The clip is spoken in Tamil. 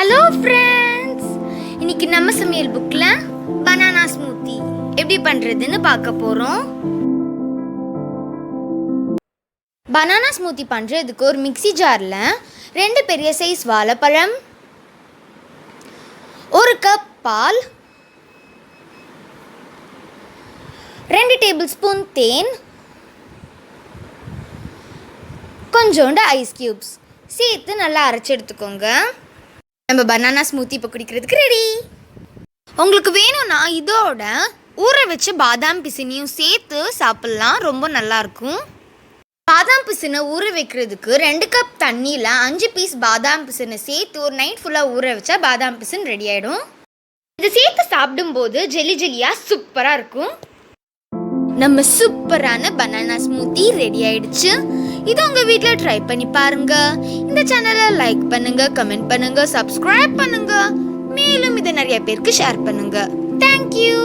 ஹலோ ஃப்ரெண்ட்ஸ், இன்னைக்கு நம்ம சமையல் புக்கில் பனானா ஸ்மூத்தி எப்படி பண்ணுறதுன்னு பார்க்க போகிறோம். பனானா ஸ்மூத்தி பண்ணுறதுக்கு ஒரு மிக்ஸி ஜாரில் 2 பெரிய சைஸ் வாழைப்பழம், 1 கப் பால், 2 டேபிள் ஸ்பூன் தேன், கொஞ்சோண்டு ஐஸ் க்யூப்ஸ் சேர்த்து நல்லா அரைச்சி எடுத்துக்கோங்க. நம்ம பனானா ஸ்மூத்தி இப்போ குடிக்கிறதுக்கு ரெடி. உங்களுக்கு வேணும்னா இதோட ஊற வச்ச பாதாம் பிசினையும் சேர்த்து சாப்பிட்லாம், ரொம்ப நல்லாயிருக்கும். பாதாம் பிசினை ஊற வைக்கிறதுக்கு 2 கப் தண்ணியில் 5 பீஸ் பாதாம் பிசினை சேர்த்து ஒரு நைட் ஃபுல்லாக ஊற வச்சா பாதாம் பிசின் ரெடி ஆகிடும். இதை சேர்த்து சாப்பிடும்போது ஜெல்லி ஜெல்லியாக சூப்பராக இருக்கும். நம்ம சூப்பரான பனானா ஸ்மூத்தி ரெடி ஆயிடுச்சு. இது உங்கள் வீட்டில் ட்ரை பண்ணி பாருங்க. இந்த சேனலை லைக் பண்ணுங்க, கமெண்ட் பண்ணுங்க, சப்ஸ்கிரைப் பண்ணுங்க. மேலும் இதை நிறைய பேருக்கு ஷேர் பண்ணுங்க. தேங்க்யூ.